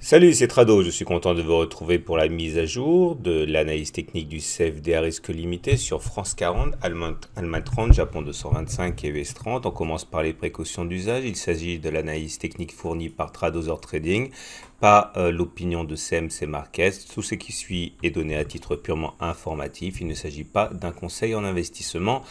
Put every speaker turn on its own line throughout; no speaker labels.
Salut, c'est Trado, je suis content de vous retrouver pour la mise à jour de l'analyse technique du CFD à risque limité sur France 40, Allemagne 30, Japon 225 et US 30. On commence par les précautions d'usage. Il s'agit de l'analyse technique fournie par Tradozer Trading, pas l'opinion de CMC Markets. Tout ce qui suit est donné à titre purement informatif. Il ne s'agit pas d'un conseil en investissement.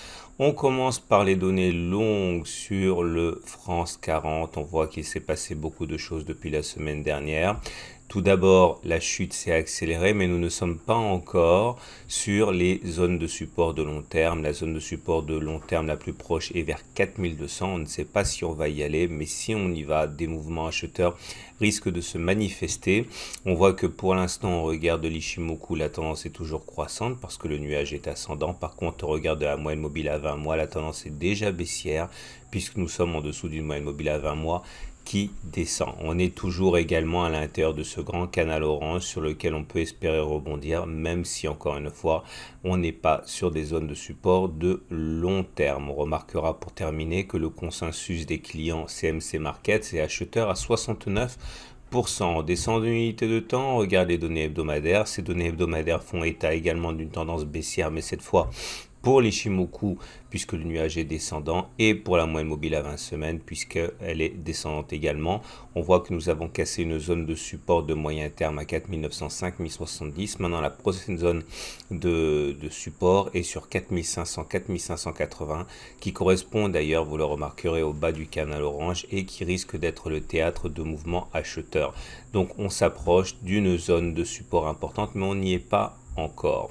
On commence par les données longues sur le France 40. On voit qu'il s'est passé beaucoup de choses depuis la semaine dernière. Tout d'abord, la chute s'est accélérée, mais nous ne sommes pas encore sur les zones de support de long terme. La zone de support de long terme la plus proche est vers 4200. On ne sait pas si on va y aller, mais si on y va, des mouvements acheteurs risquent de se manifester. On voit que pour l'instant, au regard de l'Ichimoku, la tendance est toujours croissante parce que le nuage est ascendant. Par contre, au regard de la moyenne mobile à 20 mois, la tendance est déjà baissière puisque nous sommes en dessous d'une moyenne mobile à 20 mois qui descend. On est toujours également à l'intérieur de ce grand canal orange sur lequel on peut espérer rebondir, même si encore une fois, on n'est pas sur des zones de support de long terme. On remarquera pour terminer que le consensus des clients CMC Markets est acheteur à 69%. On descend d'une unité de temps, on regarde les données hebdomadaires. Ces données hebdomadaires font état également d'une tendance baissière, mais cette fois pour l'Ichimoku, puisque le nuage est descendant, et pour la moyenne mobile à 20 semaines, puisqu'elle est descendante également. On voit que nous avons cassé une zone de support de moyen terme à 4905, 1070. Maintenant, la prochaine zone de support est sur 4500, 4580, qui correspond d'ailleurs, vous le remarquerez, au bas du canal orange et qui risque d'être le théâtre de mouvements acheteurs. Donc, on s'approche d'une zone de support importante, mais on n'y est pas encore.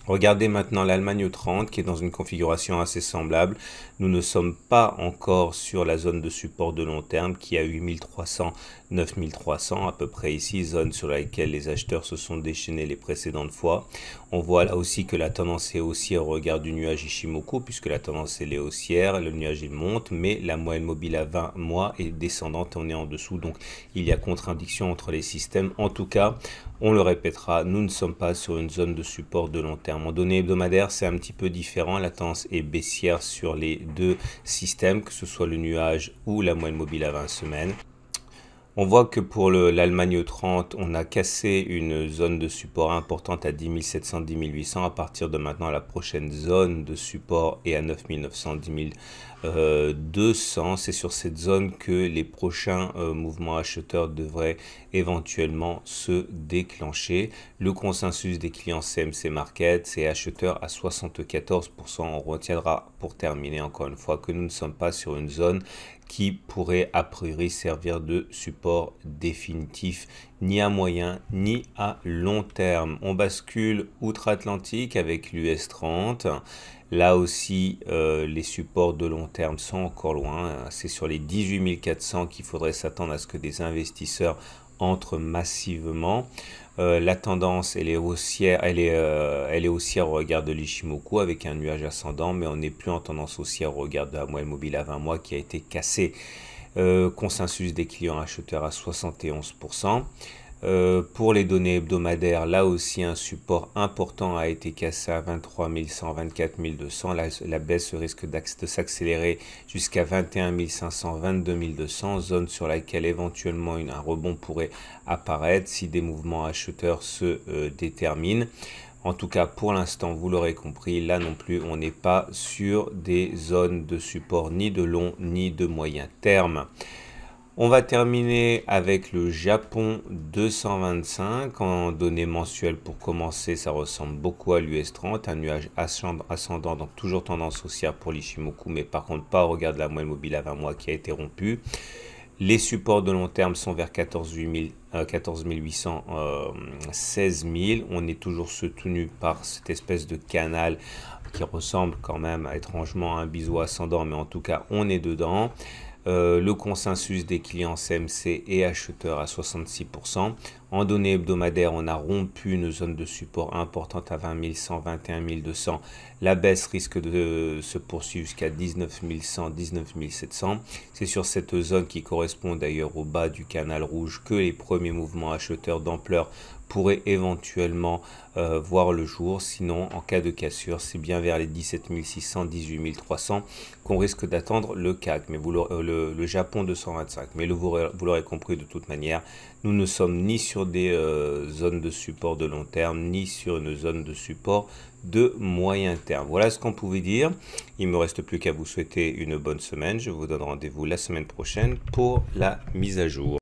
Regardez maintenant l'Allemagne 30 qui est dans une configuration assez semblable. Nous ne sommes pas encore sur la zone de support de long terme qui est à 8300, 9300 à peu près ici, zone sur laquelle les acheteurs se sont déchaînés les précédentes fois. On voit là aussi que la tendance est haussière au regard du nuage Ichimoku puisque la tendance est haussière, le nuage il monte, mais la moyenne mobile à 20 mois est descendante et on est en dessous. Donc il y a contradiction entre les systèmes. En tout cas, on le répétera, nous ne sommes pas sur une zone de support de long terme. En données hebdomadaires, c'est un petit peu différent. La tendance est baissière sur les deux systèmes, que ce soit le nuage ou la moyenne mobile à 20 semaines. On voit que pour l'Allemagne 30, on a cassé une zone de support importante à 10 700, 10 800. À partir de maintenant, la prochaine zone de support est à 9 900, 10 200. C'est sur cette zone que les prochains mouvements acheteurs devraient éventuellement se déclencher. Le consensus des clients CMC Market, c'est acheteur à 74%. On retiendra pour terminer encore une fois que nous ne sommes pas sur une zone qui pourrait a priori servir de support définitif ni à moyen ni à long terme. On bascule outre-Atlantique avec l'US 30. Là aussi, les supports de long terme sont encore loin. C'est sur les 18 400 qu'il faudrait s'attendre à ce que des investisseurs entrent massivement. La tendance, elle est haussière au regard de l'Ichimoku avec un nuage ascendant, mais on n'est plus en tendance haussière au regard de la moyenne mobile à 20 mois qui a été cassée. Consensus des clients acheteurs à 71%. Pour les données hebdomadaires, là aussi un support important a été cassé à 23 100, 24 200. La baisse risque de s'accélérer jusqu'à 21 500, 22 200, zone sur laquelle éventuellement un rebond pourrait apparaître si des mouvements acheteurs se déterminent. En tout cas, pour l'instant, vous l'aurez compris, là non plus, on n'est pas sur des zones de support ni de long ni de moyen terme. On va terminer avec le Japon 225 en données mensuelles pour commencer. Ça ressemble beaucoup à l'US 30, un nuage ascendant, donc toujours tendance haussière pour l'Ichimoku, mais par contre pas au regard de la moyenne mobile à 20 mois qui a été rompue. Les supports de long terme sont vers 14 800, 16 000. On est toujours soutenu par cette espèce de canal qui ressemble quand même étrangement à un biseau ascendant, mais en tout cas on est dedans. Le consensus des clients CMC est acheteur à 66%. En données hebdomadaires, on a rompu une zone de support importante à 20 100, 21 200. La baisse risque de se poursuivre jusqu'à 19 100, 19 700. C'est sur cette zone qui correspond d'ailleurs au bas du canal rouge que les premiers mouvements acheteurs d'ampleur pourrait éventuellement voir le jour. Sinon, en cas de cassure, c'est bien vers les 17 600, 18 300 qu'on risque d'attendre le CAC, mais le Japon 225. Mais vous l'aurez compris de toute manière, nous ne sommes ni sur des zones de support de long terme, ni sur une zone de support de moyen terme. Voilà ce qu'on pouvait dire. Il ne me reste plus qu'à vous souhaiter une bonne semaine. Je vous donne rendez-vous la semaine prochaine pour la mise à jour.